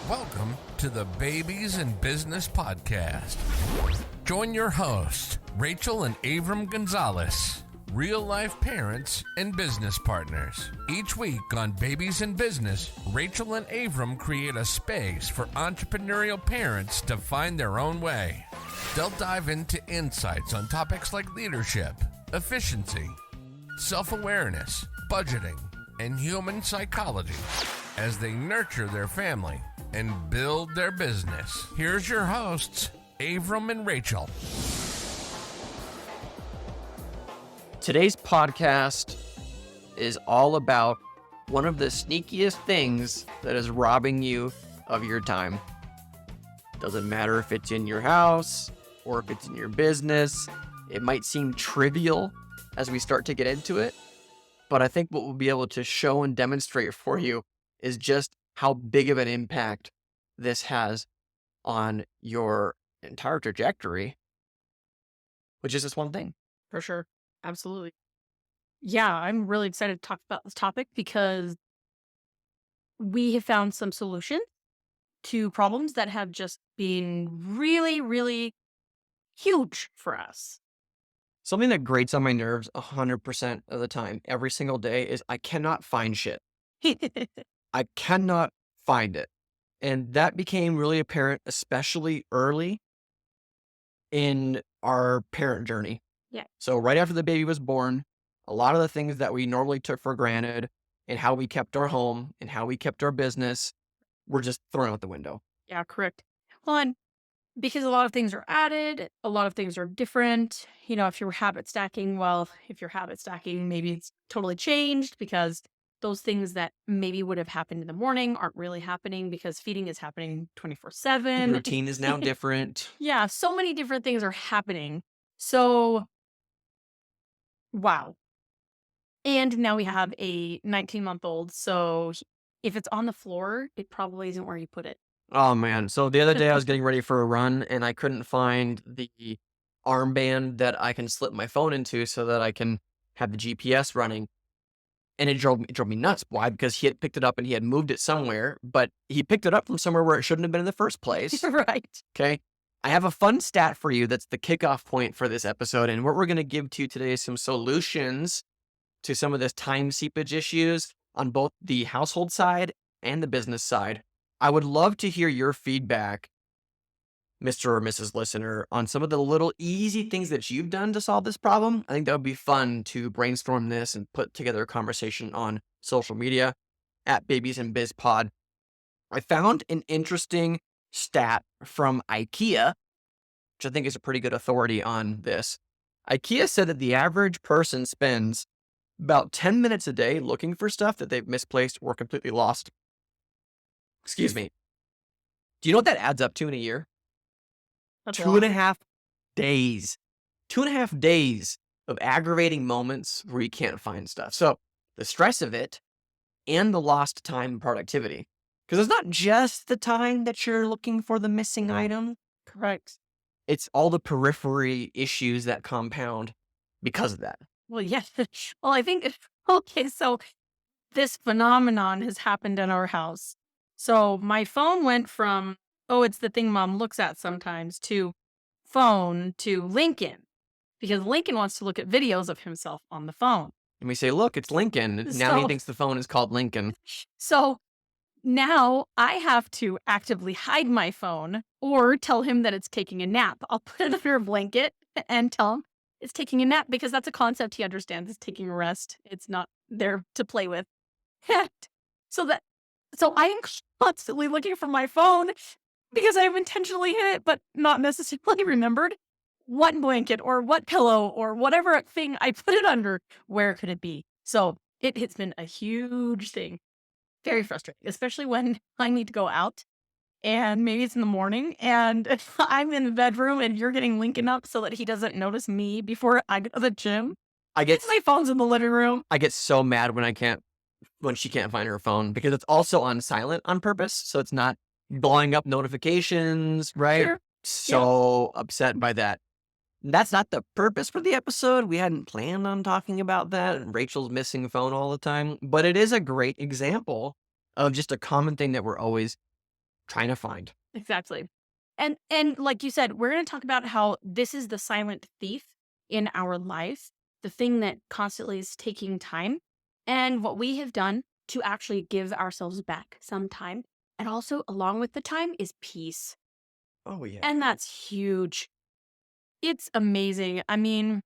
Welcome to the Babies in Business Podcast. Join your hosts, Rachel and Avram Gonzalez, real-life parents and business partners. Each week on Babies in Business, Rachel and Avram create a space for entrepreneurial parents to find their own way. They'll dive into insights on topics like leadership, efficiency, self-awareness, budgeting, and human psychology as they nurture their family and build their business. Here's your hosts, Avram and Rachel. Today's podcast is all about one of the sneakiest things that is robbing you of your time. Doesn't matter if it's in your house or if it's in your business. It might seem trivial as we start to get into it, but I think what we'll be able to show and demonstrate for you is just how big of an impact this has on your entire trajectory, which is this one thing. For sure. Absolutely. Yeah, I'm really excited to talk about this topic because we have found some solutions to problems that have just been really, really huge for us. Something that grates on my nerves 100% of the time, every single day, is I cannot find shit. I cannot find it. And that became really apparent, especially early in our parent journey. Yeah. So right after the baby was born, a lot of the things that we normally took for granted and how we kept our home and how we kept our business were just thrown out the window. Yeah, correct. Well, and because a lot of things are added, a lot of things are different. You know, if you're habit stacking, maybe it's totally changed because those things that maybe would have happened in the morning aren't really happening because feeding is happening 24/7. Routine is now different. Yeah, so many different things are happening. So, wow. And now we have a 19-month-old. So if it's on the floor, it probably isn't where you put it. Oh, man. So the other day I was getting ready for a run and I couldn't find the armband that I can slip my phone into so that I can have the GPS running. And it drove me nuts. Why? Because he had picked it up and he had moved it somewhere, but he picked it up from somewhere where it shouldn't have been in the first place. Right. Okay. I have a fun stat for you that's the kickoff point for this episode. And what we're going to give to you today is some solutions to some of this time seepage issues on both the household side and the business side. I would love to hear your feedback, Mr. or Mrs. Listener, on some of the little easy things that you've done to solve this problem. I think that would be fun to brainstorm this and put together a conversation on social media at Babies in Biz Pod. I found an interesting stat from IKEA, which I think is a pretty good authority on this. IKEA said that the average person spends about 10 minutes a day looking for stuff that they've misplaced or completely lost. Excuse me. Do you know what that adds up to in a year? That's 2.5 days. 2.5 days of aggravating moments where you can't find stuff. So the stress of it and the lost time and productivity. Because it's not just the time that you're looking for the missing item. correct. It's all the periphery issues that compound because of that. Well, yeah. Well, I think, okay, so this phenomenon has happened in our house. So my phone went from, oh, it's the thing mom looks at sometimes, to phone to Lincoln, because Lincoln wants to look at videos of himself on the phone. And we say, look, it's Lincoln. Now he So- thinks the phone is called Lincoln. So now I have to actively hide my phone or tell him that it's taking a nap. I'll put it under a blanket and tell him it's taking a nap because that's a concept he understands. It's taking a rest. It's not there to play with. So I am constantly looking for my phone because I have intentionally hid it, but not necessarily remembered what blanket or what pillow or whatever thing I put it under. Where could it be? So it's been a huge thing. Very frustrating, especially when I need to go out and maybe it's in the morning and I'm in the bedroom and you're getting Lincoln up so that he doesn't notice me before I go to the gym. My phone's in the living room. I get so mad when she can't find her phone because it's also on silent on purpose. So it's not blowing up notifications, right? Sure. So upset by that. That's not the purpose for the episode. We hadn't planned on talking about that. Rachel's missing phone all the time, but it is a great example of just a common thing that we're always trying to find. Exactly. And like you said, we're going to talk about how this is the silent thief in our life, the thing that constantly is taking time, and what we have done to actually give ourselves back some time. And also, along with the time, is peace. Oh, yeah. And that's huge. It's amazing. I mean,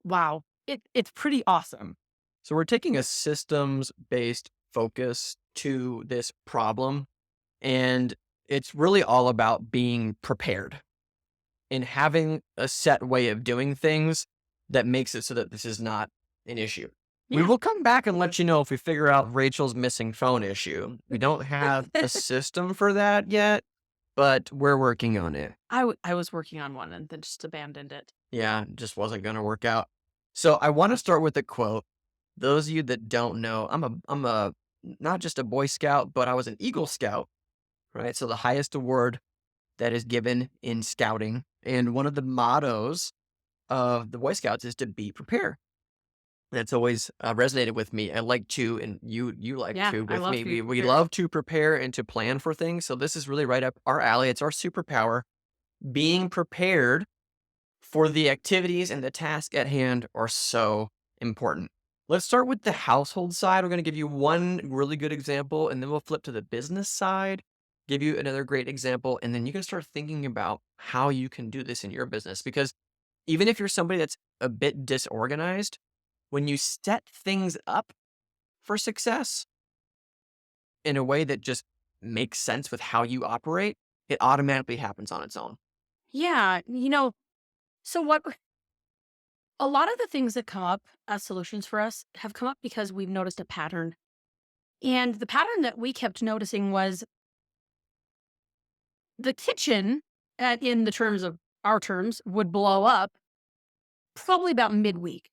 wow. It's pretty awesome. So we're taking a systems-based focus to this problem, and it's really all about being prepared and having a set way of doing things that makes it so that this is not an issue. We Yeah. will come back and let you know if we figure out Rachel's missing phone issue. We don't have a system for that yet, but we're working on it. I was working on one and then just abandoned it. Yeah, it just wasn't going to work out. So I want to start with a quote. Those of you that don't know, I'm a not just a Boy Scout, but I was an Eagle Scout, right? So the highest award that is given in scouting. And one of the mottos of the Boy Scouts is to be prepared. That's always resonated with me. I like to, and you like Yeah, to I with love me. to be We prepared. love to prepare and to plan for things. So this is really right up our alley. It's our superpower. Being prepared for the activities and the task at hand are so important. Let's start with the household side. We're going to give you one really good example, and then we'll flip to the business side, give you another great example, and then you can start thinking about how you can do this in your business. Because even if you're somebody that's a bit disorganized, when you set things up for success in a way that just makes sense with how you operate, it automatically happens on its own. Yeah, so what a lot of the things that come up as solutions for us have come up because we've noticed a pattern. And the pattern that we kept noticing was the kitchen, in the terms of our terms, would blow up probably about midweek.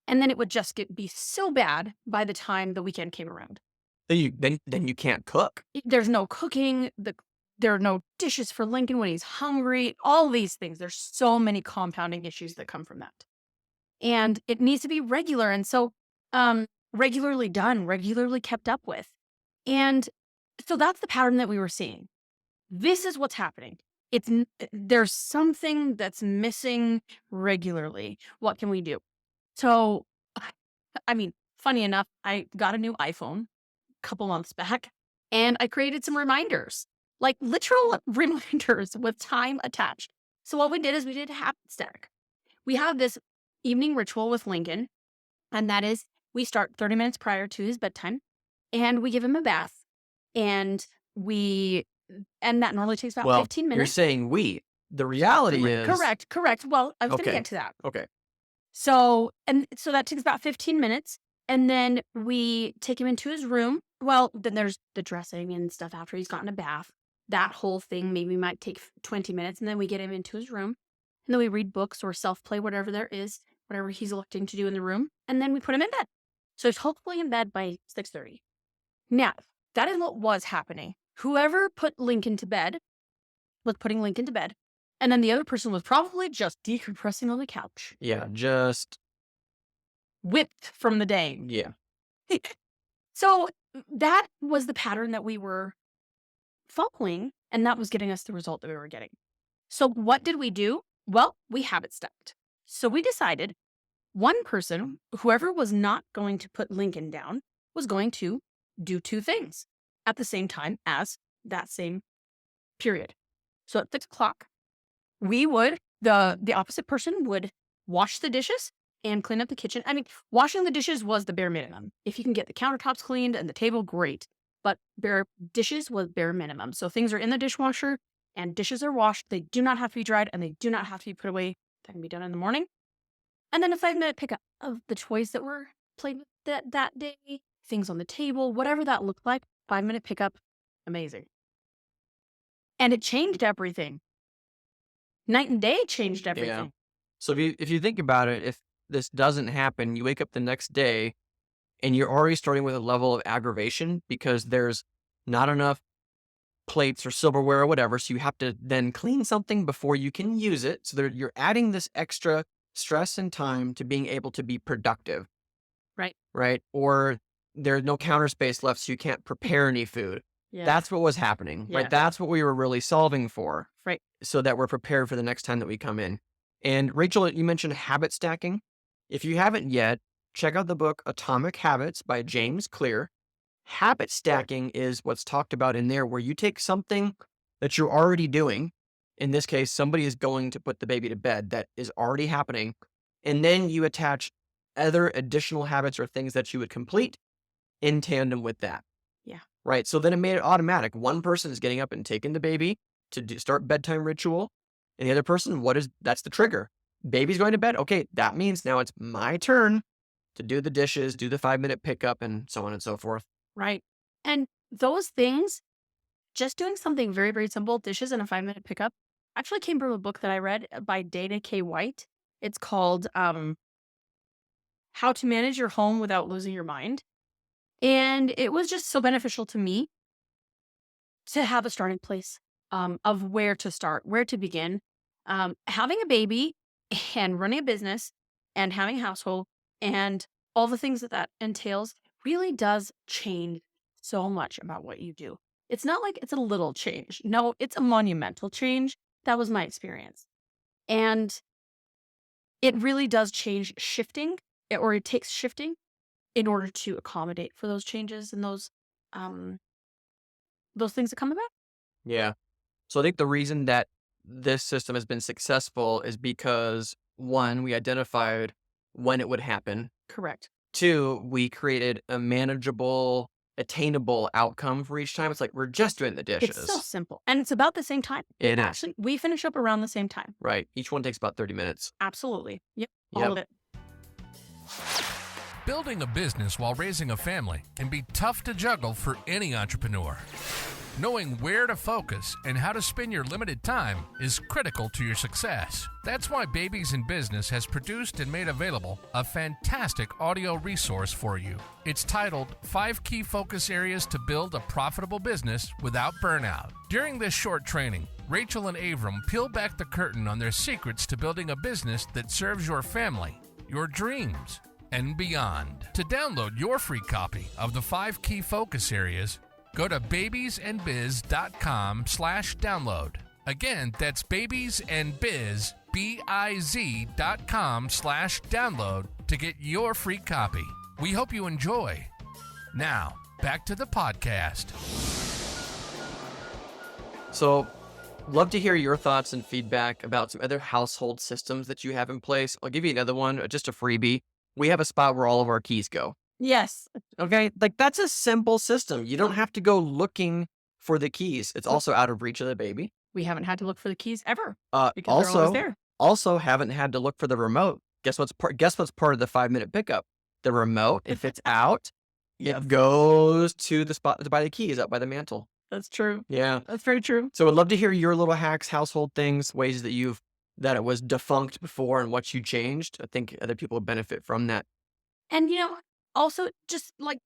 And then it would just be so bad by the time the weekend came around. Then you can't cook. There's no cooking. There are no dishes for Lincoln when he's hungry. All these things. There's so many compounding issues that come from that. And it needs to be regular. And so, regularly done, regularly kept up with. And so that's the pattern that we were seeing. This is what's happening. There's something that's missing regularly. What can we do? So, I mean, funny enough, I got a new iPhone a couple months back, and I created some reminders, like literal reminders with time attached. So what we did is we did a habit stack. We have this evening ritual with Lincoln, and that is we start 30 minutes prior to his bedtime, and we give him a bath, and that normally takes about Well, 15 you're minutes. saying we. The reality is Correct. Well, I was going to Okay. get to that. Okay. So that takes about 15 minutes. And then we take him into his room. Well, then there's the dressing and stuff after he's gotten a bath. That whole thing maybe might take 20 minutes. And then we get him into his room. And then we read books or self-play, whatever there is, whatever he's electing to do in the room. And then we put him in bed. So he's hopefully in bed by 6:30. Now, that is what was happening. Whoever put Lincoln to bed was putting Lincoln to bed. And then the other person was probably just decompressing on the couch, Yeah, just whipped from the day. yeah. So that was the pattern that we were following, and that was getting us the result that we were getting. So what did we do? Well, we habit stacked. So we decided one person, whoever was not going to put Lincoln down, was going to do two things at the same time as that same period. So at 6 o'clock, the opposite person would wash the dishes and clean up the kitchen. I mean, washing the dishes was the bare minimum. If you can get the countertops cleaned and the table, great. But dishes was bare minimum. So things are in the dishwasher and dishes are washed. They do not have to be dried and they do not have to be put away. That can be done in the morning. And then a 5-minute pickup of the toys that were played with that day, things on the table, whatever that looked like. 5-minute pickup, amazing. And it changed everything. Night and day changed everything. Yeah. So if you think about it, if this doesn't happen, you wake up the next day and you're already starting with a level of aggravation because there's not enough plates or silverware or whatever. So you have to then clean something before you can use it. So you're adding this extra stress and time to being able to be productive. Right. Right. Or there's no counter space left, so you can't prepare any food. Yeah. That's what was happening, Yeah. right? That's what we were really solving for, Right. so that we're prepared for the next time that we come in. And Rachel, you mentioned habit stacking. If you haven't yet, check out the book Atomic Habits by James Clear. Habit stacking is what's talked about in there, where you take something that you're already doing. In this case, somebody is going to put the baby to bed, that is already happening. And then you attach other additional habits or things that you would complete in tandem with that. Yeah. Right. So then it made it automatic. One person is getting up and taking the baby to start bedtime ritual. And the other person, that's the trigger. Baby's going to bed. Okay. That means now it's my turn to do the dishes, do the 5-minute pickup, and so on and so forth. Right. And those things, just doing something very, very simple, dishes and a 5-minute pickup, actually came from a book that I read by Dana K. White. It's called How to Manage Your Home Without Losing Your Mind. And it was just so beneficial to me to have a starting place of where to start, where to begin. Having a baby and running a business and having a household and all the things that entails really does change so much about what you do. It's not like it's a little change. No, it's a monumental change. That was my experience. And it really does change shifting, or it takes shifting in order to accommodate for those changes and those things that come about. Yeah. So I think the reason that this system has been successful is because, one, we identified when it would happen. Correct. Two, we created a manageable, attainable outcome for each time. It's like, we're just doing the dishes. It's so simple. And it's about the same time. It is. Actually, we finish up around the same time. Right. Each one takes about 30 minutes. Absolutely. Yep. Yep. All of it. Building a business while raising a family can be tough to juggle for any entrepreneur. Knowing where to focus and how to spend your limited time is critical to your success. That's why Babies in Business has produced and made available a fantastic audio resource for you. It's titled 5 Key Focus Areas to Build a Profitable Business Without Burnout. During this short training, Rachel and Avram peel back the curtain on their secrets to building a business that serves your family, your dreams, and beyond. To download your free copy of the 5 Key Focus Areas, go to babiesandbiz.com/download. Again, that's babiesandbiz, BIZ.com/download to get your free copy. We hope you enjoy. Now, back to the podcast. So, love to hear your thoughts and feedback about some other household systems that you have in place. I'll give you another one, just a freebie. We have a spot where all of our keys go. Yes. Okay. Like, that's a simple system. You don't have to go looking for the keys. It's also out of reach of the baby. We haven't had to look for the keys ever because they're always Also, there. haven't had to look for the remote. Guess what's part of the 5-minute pickup? The remote, if it's out, it goes to the spot by the keys, up by the mantle. That's true. Yeah. That's very true. So I'd love to hear your little hacks, household things, ways that it was defunct before and what you changed. I think other people would benefit from that. And, also just like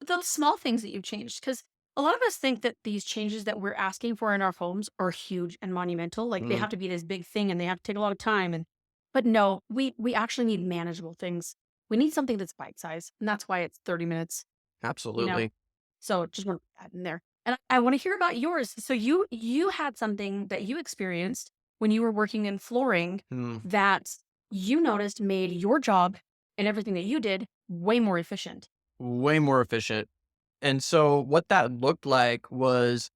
the small things that you've changed, because a lot of us think that these changes that we're asking for in our homes are huge and monumental. Like they have to be this big thing and they have to take a lot of time. But no, we actually need manageable things. We need something that's bite-sized. And that's why it's 30 minutes. Absolutely. So just want to put that in there. And I want to hear about yours. So you had something that you experienced when you were working in flooring that you noticed made your job and everything that you did way more efficient. Way more efficient. And so what that looked like was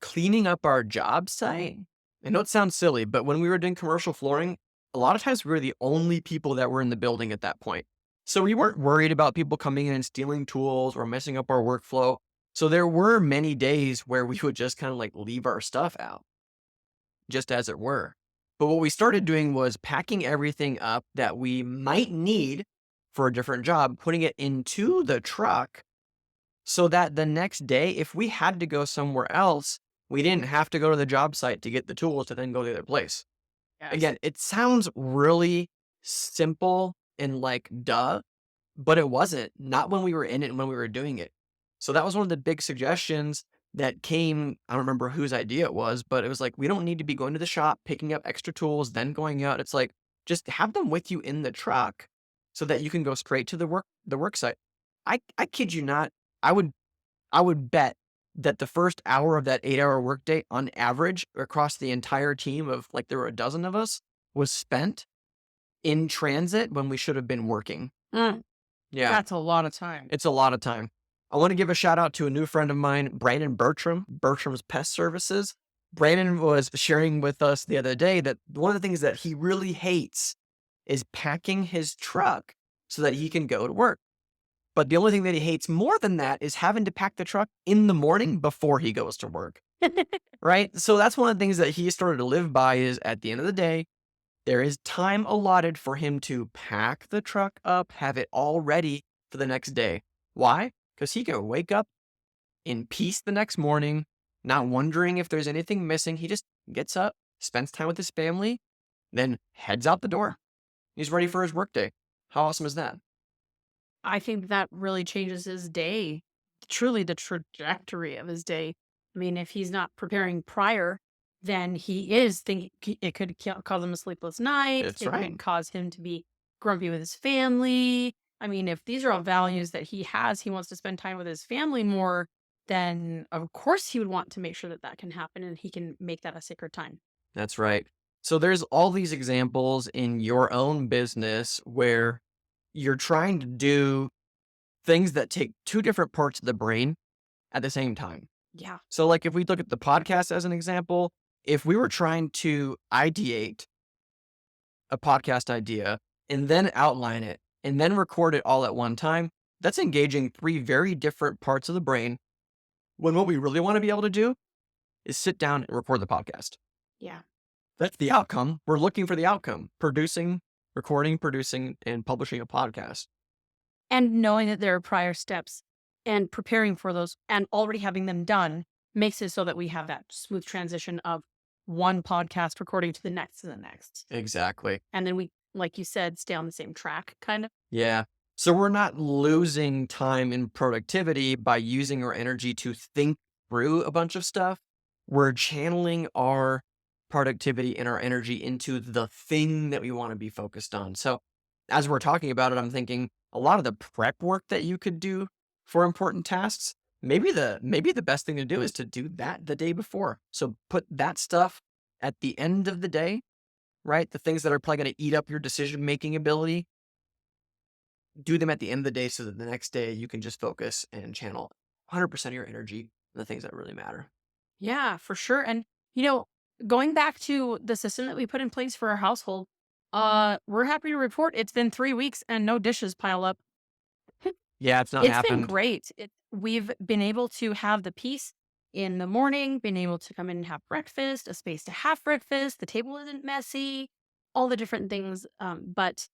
cleaning up our job site. I know it sounds silly, but when we were doing commercial flooring, a lot of times we were the only people that were in the building at that point. So we weren't worried about people coming in and stealing tools or messing up our workflow. So there were many days where we would just kind of like leave our stuff out, just as it were. But what we started doing was packing everything up that we might need for a different job, putting it into the truck so that the next day, if we had to go somewhere else, we didn't have to go to the job site to get the tools to then go to the other place. Yes. Again, it sounds really simple and like duh, but it wasn't. Not when we were in it and when we were doing it. So that was one of the big suggestions that came. I don't remember whose idea it was, but it was like, we don't need to be going to the shop, picking up extra tools, then going out. It's like, just have them with you in the truck so that you can go straight to the work site. I kid you not. I would bet that the first hour of that 8-hour workday on average across the entire team of like there were a dozen of us was spent in transit when we should have been working. Mm, Yeah, that's a lot of time. it's a lot of time. I want to give a shout out to a new friend of mine, Brandon Bertram, Bertram's Pest Services. Brandon was sharing with us the other day that one of the things that he really hates is packing his truck so that he can go to work. But the only thing that he hates more than that is having to pack the truck in the morning before he goes to work. Right? So that's one of the things that he started to live by is at the end of the day, there is time allotted for him to pack the truck up, have it all ready for the next day. Why? Because he can wake up in peace the next morning, not wondering if there's anything missing. He just gets up, spends time with his family, then heads out the door. He's ready for his workday. How awesome is that? I think that really changes his day, truly the trajectory of his day. I mean, if he's not preparing prior, then he is thinking it could cause him a sleepless night. That's It right. could cause him to be grumpy with his family. I mean, if these are all values that he has, he wants to spend time with his family more, then of course he would want to make sure that that can happen and he can make that a sacred time. That's right. So there's all these examples in your own business where you're trying to do things that take two different parts of the brain at the same time. Yeah. So like if we look at the podcast as an example, if we were trying to ideate a podcast idea and then outline it and then record it all at one time, that's engaging three very different parts of the brain when what we really want to be able to do is sit down and record the podcast. Yeah. That's the outcome. We're looking for the outcome, recording, producing, and publishing a podcast. And knowing that there are prior steps and preparing for those and already having them done makes it so that we have that smooth transition of one podcast recording to the next and the next. Exactly. And then we, like you said, stay on the same track, kind of. Yeah. So we're not losing time in productivity by using our energy to think through a bunch of stuff. We're channeling our productivity and our energy into the thing that we want to be focused on. So as we're talking about it, I'm thinking a lot of the prep work that you could do for important tasks, maybe the best thing to do is to do that the day before. So put that stuff at the end of the day, right? The things that are probably going to eat up your decision-making ability, do them at the end of the day so that the next day you can just focus and channel 100% of your energy on the things that really matter. Yeah, for sure. And, going back to the system that we put in place for our household, we're happy to report it's been 3 weeks and no dishes pile up. Yeah, it's not It's been happened. great. We've been able to have the peace in the morning, been able to come in and have breakfast, a space to have breakfast. The table isn't messy, all the different things. But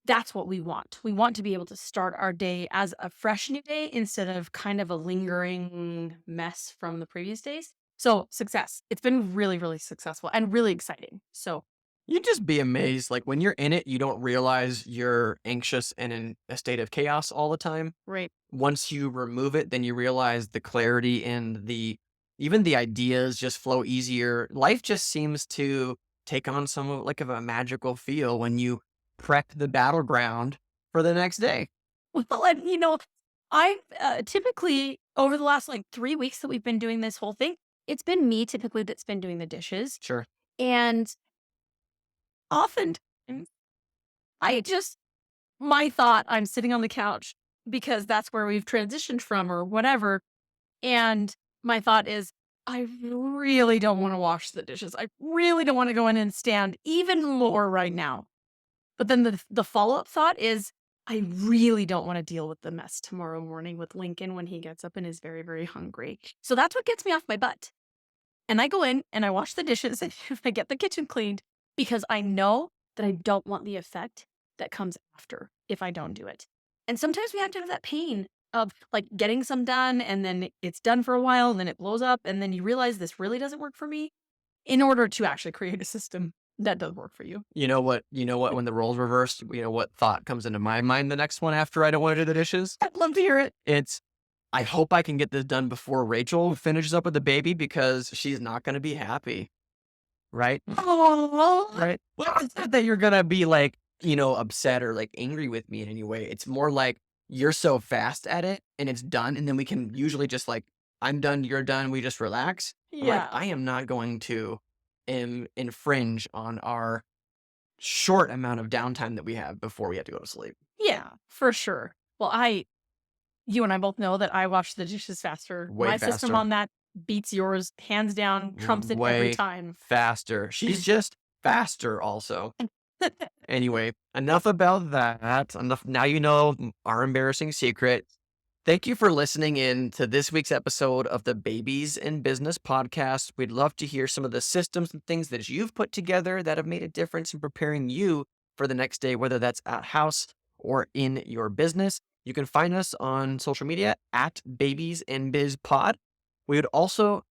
that's what we want. We want to be able to start our day as a fresh new day instead of kind of a lingering mess from the previous days. So success. It's been really, really successful and really exciting. So You'd just be amazed. Like when you're in it, you don't realize you're anxious and in a state of chaos all the time. right. Once you remove it, then you realize the clarity and even the ideas just flow easier. Life just seems to take on some of like of a magical feel when you prep the battleground for the next day. Well, and I've typically over the last like 3 weeks that we've been doing this whole thing, it's been me typically that's been doing the dishes. Sure. And often my thought, I'm sitting on the couch because that's where we've transitioned from or whatever. And my thought is, I really don't want to wash the dishes. I really don't want to go in and stand even more right now. But then the follow-up thought is, I really don't want to deal with the mess tomorrow morning with Lincoln when he gets up and is very, very hungry. So that's what gets me off my butt. And I go in and I wash the dishes and I get the kitchen cleaned because I know that I don't want the effect that comes after if I don't do it. And sometimes we have to have that pain of like getting some done and then it's done for a while and then it blows up and then you realize this really doesn't work for me in order to actually create a system that does work for you. You know what, when the roles reversed, what thought comes into my mind the next one after I don't want to do the dishes? I'd love to hear it. It's, I hope I can get this done before Rachel finishes up with the baby because she's not going to be happy. Right? Oh, Right. Well, it's not that you're going to be like, upset or like angry with me in any way. It's more like you're so fast at it and it's done. And then we can usually just like I'm done, you're done, we just relax. I'm like, Yeah. I am not going to infringe on our short amount of downtime that we have before we have to go to sleep. Yeah, for sure. Well, you and I both know that I wash the dishes faster. Way My system faster. on that beats yours hands down, trumps it every Way time. faster. She's just faster also. Anyway, enough about that. Enough. Now you know our embarrassing secret. Thank you for listening in to this week's episode of the Babies in Business podcast. We'd love to hear some of the systems and things that you've put together that have made a difference in preparing you for the next day, whether that's at house or in your business. You can find us on social media at Babies in Biz Pod. We would also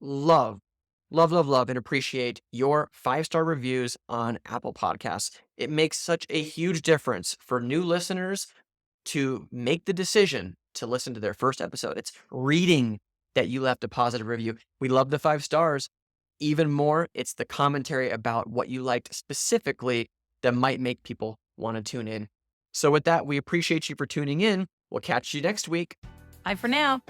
love, and appreciate your 5-star reviews on Apple Podcasts. It makes such a huge difference for new listeners to make the decision to listen to their first episode. It's reading that you left a positive review. We love the 5 stars. Even more, it's the commentary about what you liked specifically that might make people want to tune in. So with that, we appreciate you for tuning in. We'll catch you next week. Bye for now.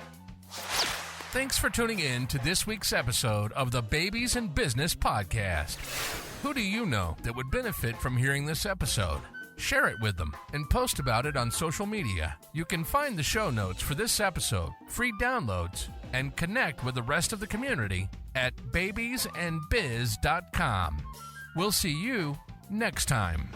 Thanks for tuning in to this week's episode of the Babies in Business podcast. Who do you know that would benefit from hearing this episode? Share it with them and post about it on social media. You can find the show notes for this episode, free downloads, and connect with the rest of the community at babiesandbiz.com. We'll see you next time.